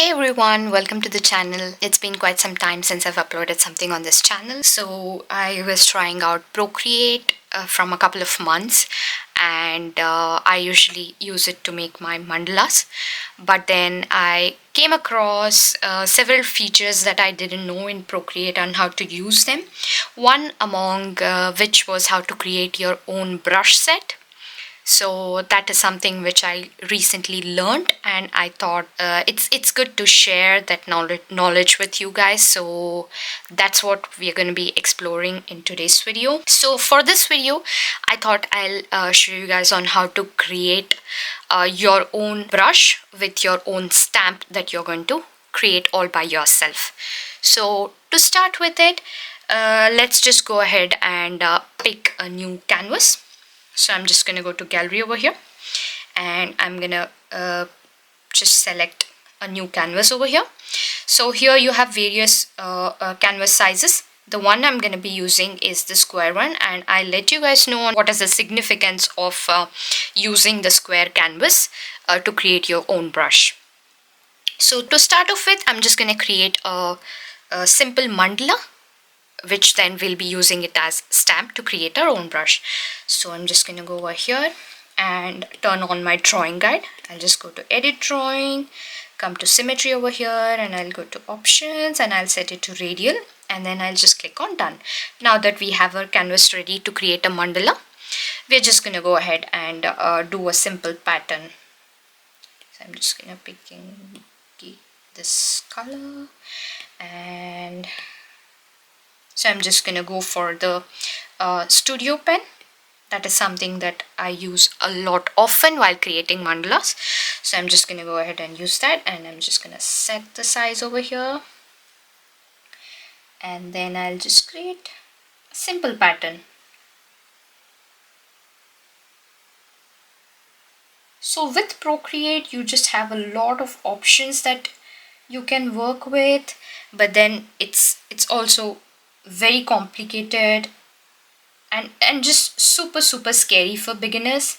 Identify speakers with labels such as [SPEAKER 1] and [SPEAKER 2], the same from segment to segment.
[SPEAKER 1] Hey everyone, welcome to the channel. It's been quite some time since I've uploaded something on this channel. So I was trying out Procreate from a couple of months, and I usually use it to make my mandalas. But then I came across several features that I didn't know in Procreate and how to use them. One among which was how to create your own brush set. So that is something which I recently learned, and I thought it's good to share that knowledge with you guys. So that's what we are going to be exploring in today's video. So for this video, I thought I'll show you guys on how to create your own brush with your own stamp that you're going to create all by yourself. So to start with it, let's just go ahead and pick a new canvas. So I'm just going to go to gallery over here, and I'm going to just select a new canvas over here. So here you have various canvas sizes. The one I'm going to be using is the square one, and I'll let you guys know on what is the significance of using the square canvas to create your own brush. So to start off with, I'm just going to create a simple mandala, which then we'll be using it as stamp to create our own brush. So I'm just going to go over here and turn on my drawing guide. I'll just go to edit drawing, come to symmetry over here, and I'll go to options and I'll set it to radial, and then I'll just click on done. Now that we have our canvas ready to create a mandala, we're just going to go ahead and do a simple pattern. So I'm just going to pick this color, and so I'm just going to go for the studio pen. That is something that I use a lot often while creating mandalas. So I'm just going to go ahead and use that, and I'm just going to set the size over here. And then I'll just create a simple pattern. So with Procreate, you just have a lot of options that you can work with, but then it's also very complicated and just super scary for beginners.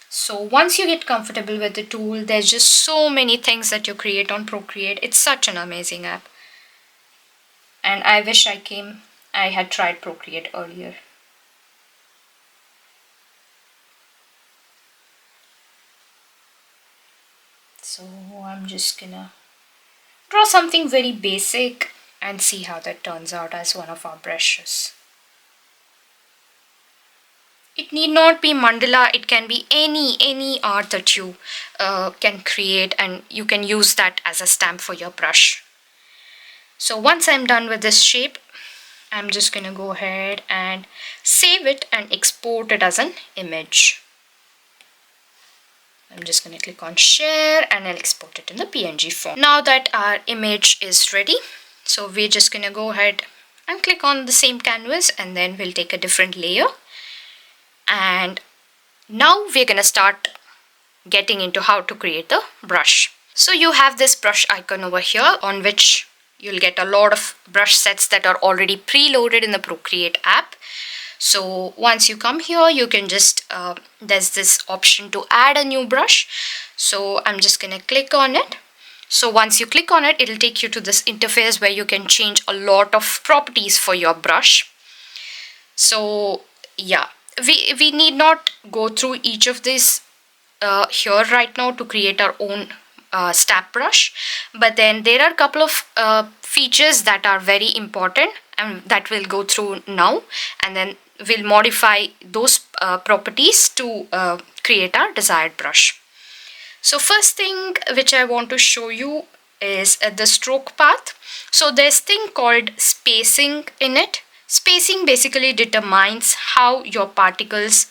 [SPEAKER 1] So once you get comfortable with the tool, there's just so many things that you create on Procreate. It's such an amazing app, and I wish I had tried Procreate earlier. So I'm just gonna draw something very basic and see how that turns out as one of our brushes. It need not be mandala, it can be any art that you can create, and you can use that as a stamp for your brush. So once I'm done with this shape, I'm just going to go ahead and save it and export it as an image. I'm just going to click on share, and I'll export it in the PNG form. Now that our image is ready, so we're just going to go ahead and click on the same canvas, and then we'll take a different layer. And now we're going to start getting into how to create the brush. So you have this brush icon over here, on which you'll get a lot of brush sets that are already preloaded in the Procreate app. So once you come here, you can just there's this option to add a new brush. So I'm just going to click on it. So once you click on it, it'll take you to this interface where you can change a lot of properties for your brush. So yeah, we need not go through each of these here right now to create our own stamp brush, but then there are a couple of features that are very important and that we'll go through now, and then we'll modify those properties to create our desired brush. So first thing which I want to show you is the stroke path. So there's thing called spacing in it. Spacing basically determines how your particles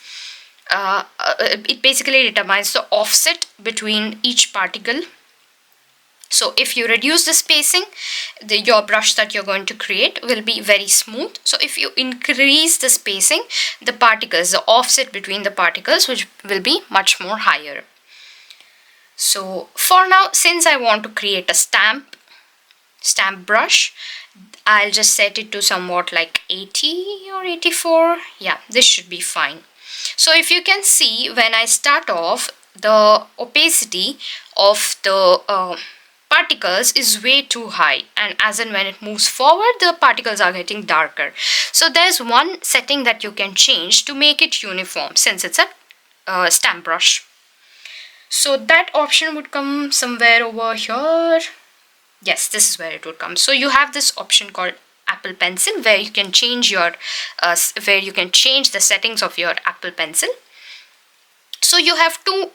[SPEAKER 1] it basically determines the offset between each particle. So if you reduce the spacing, your brush that you're going to create will be very smooth. So if you increase the spacing, the offset between the particles, which will be much more higher. So for now, since I want to create a stamp brush, I'll just set it to somewhat like 80 or 84. Yeah, this should be fine. So if you can see, when I start off, the opacity of the particles is way too high, and as and when it moves forward, the particles are getting darker. So there's one setting that you can change to make it uniform, since it's a stamp brush. So that option would come somewhere over here. Yes, this is where it would come. So you have this option called Apple Pencil, where you can change your the settings of your Apple Pencil. So you have two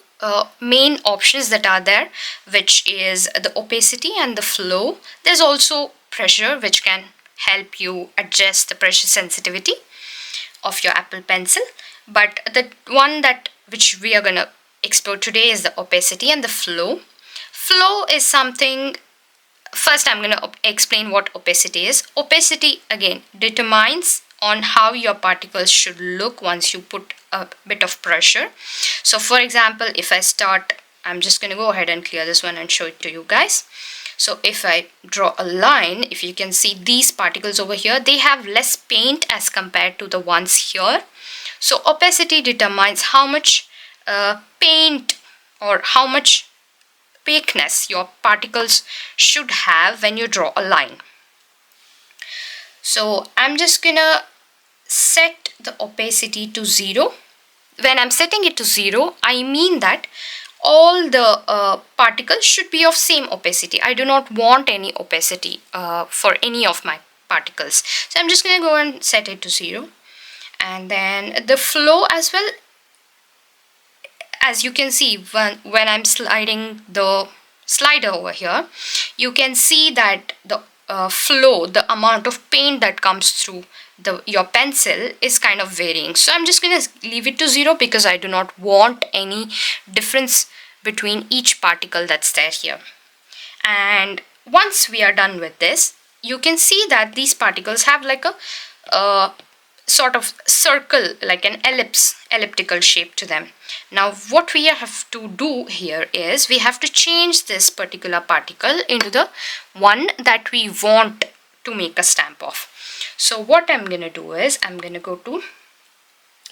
[SPEAKER 1] main options that are there, which is the opacity and the flow. There's also pressure, which can help you adjust the pressure sensitivity of your Apple Pencil. But the one which we are gonna explore today is the opacity and the flow. Flow is something. First, I'm going to explain what opacity is. Opacity, again, determines on how your particles should look once you put a bit of pressure. So for example, if I start, I'm just going to go ahead and clear this one and show it to you guys. So if I draw a line, if you can see these particles over here, they have less paint as compared to the ones here. So opacity determines how much paint or how much opaqueness your particles should have when you draw a line. So I'm just gonna set the opacity to 0. When I'm setting it to 0, I mean that all the particles should be of same opacity. I do not want any opacity for any of my particles. So I'm just gonna go and set it to 0. And then the flow as well, as you can see, when I'm sliding the slider over here, you can see that the flow, the amount of paint that comes through your pencil is kind of varying. So I'm just going to leave it to 0 because I do not want any difference between each particle that's there here. And once we are done with this, you can see that these particles have like a sort of circle, like an elliptical shape to them. Now what we have to do here is we have to change this particular particle into the one that we want to make a stamp of. So what I'm going to do is I'm going to go to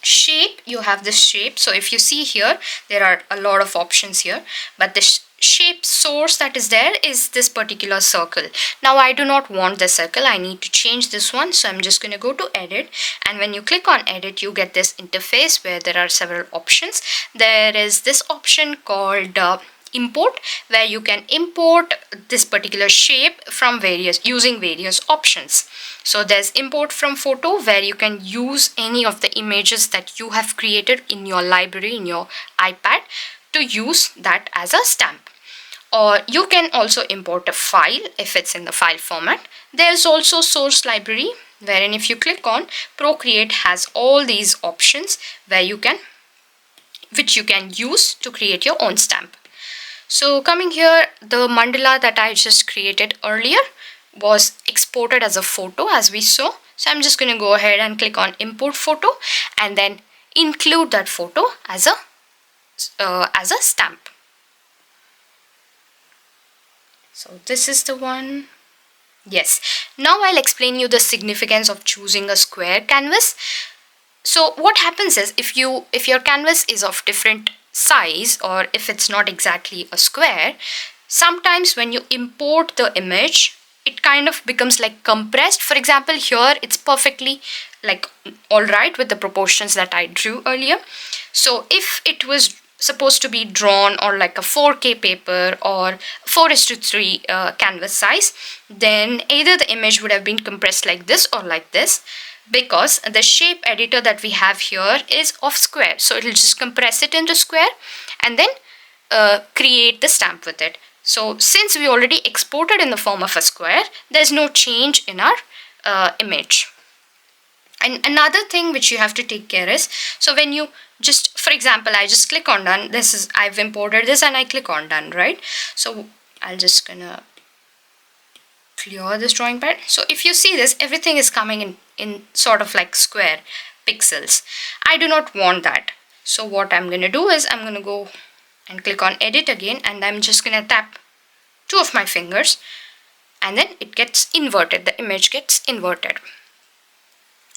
[SPEAKER 1] shape. You have this shape. So if you see here, there are a lot of options here, but the shape source that is there is this particular circle. Now I do not want the circle, I need to change this one. So I'm just going to go to edit, and when you click on edit, you get this interface where there are several options. There is this option called import, where you can import this particular shape from using various options. So there's import from photo, where you can use any of the images that you have created in your library, in your iPad, to use that as a stamp. Or you can also import a file if it's in the file format. There's also source library, wherein if you click on, Procreate has all these options which you can use to create your own stamp. So coming here, the mandala that I just created earlier was exported as a photo, as we saw. So I'm just going to go ahead and click on import photo and then include that photo as a stamp. So this is the one. Yes. Now I'll explain you the significance of choosing a square canvas. So what happens is, if your canvas is of different size, or if it's not exactly a square, sometimes when you import the image, it kind of becomes like compressed. For example, here it's perfectly like all right with the proportions that I drew earlier. So if it was supposed to be drawn or like a 4K paper or 4:3 canvas size, then either the image would have been compressed like this or like this, because the shape editor that we have here is of square. So it'll just compress it into square and then create the stamp with it. So since we already exported in the form of a square, there's no change in our image. And another thing which you have to take care is, so when you just, for example, I just click on done, I've imported this and I click on done, right? So I'll just gonna clear this drawing pad. So if you see this, everything is coming in sort of like square pixels. I do not want that. So what I'm gonna do is I'm gonna go and click on edit again, and I'm just gonna tap 2 of my fingers, and then it gets inverted, the image gets inverted.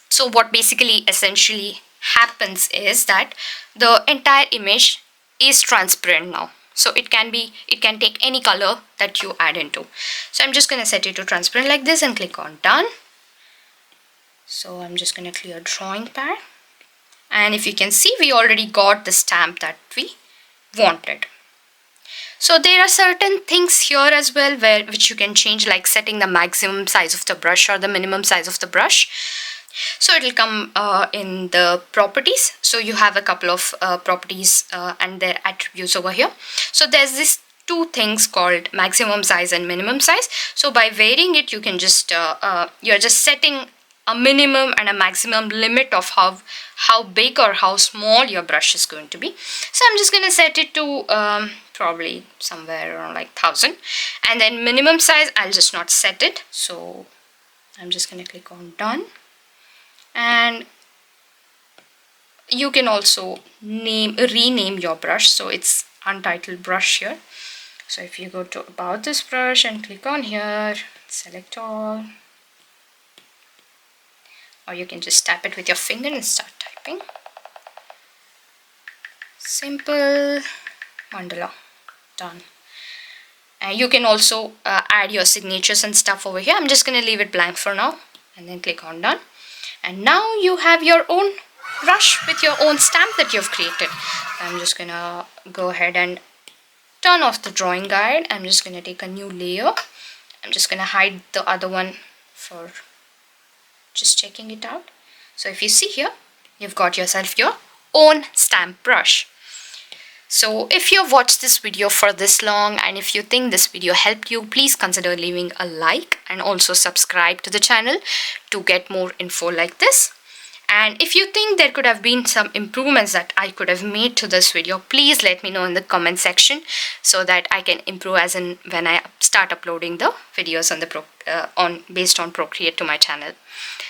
[SPEAKER 1] So what basically essentially happens is that the entire image is transparent now. So it can take any color that you add into. So I'm just going to set it to transparent like this and click on done. So I'm just going to clear drawing pad, and if you can see, we already got the stamp that we wanted. So there are certain things here as well which you can change, like setting the maximum size of the brush or the minimum size of the brush. So it will come in the properties. So you have a couple of properties and their attributes over here. So there's this two things called maximum size and minimum size. So by varying it, you can just you're just setting a minimum and a maximum limit of how big or how small your brush is going to be. So I'm just going to set it to probably somewhere around like 1000, and then minimum size I'll just not set it. So I'm just going to click on done, and you can also rename your brush. So it's untitled brush here. So if you go to about this brush and click on here, select all, or you can just tap it with your finger and start typing. Simple mandala, done. And you can also add your signatures and stuff over here. I'm just going to leave it blank for now, and then click on done. And now you have your own brush with your own stamp that you've created. I'm just going to go ahead and turn off the drawing guide. I'm just going to take a new layer. I'm just going to hide the other one for just checking it out. So if you see here, you've got yourself your own stamp brush. So if you've watched this video for this long, and if you think this video helped you, please consider leaving a like and also subscribe to the channel to get more info like this. And if you think there could have been some improvements that I could have made to this video, please let me know in the comment section so that I can improve as in when I start uploading the videos on based on Procreate to my channel.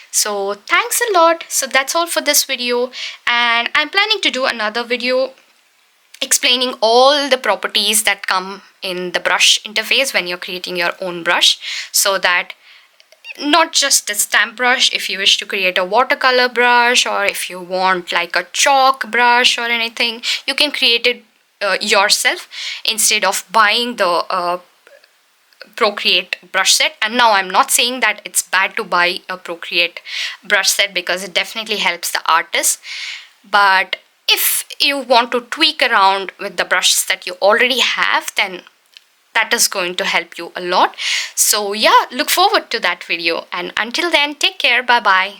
[SPEAKER 1] So thanks a lot. So that's all for this video, and I'm planning to do another video explaining all the properties that come in the brush interface when you're creating your own brush, so that not just the stamp brush, if you wish to create a watercolor brush, or if you want like a chalk brush or anything, you can create it yourself instead of buying the Procreate brush set. And now I'm not saying that it's bad to buy a Procreate brush set, because it definitely helps the artist, but if you want to tweak around with the brushes that you already have, then that is going to help you a lot. So yeah, look forward to that video, and until then, take care. Bye bye.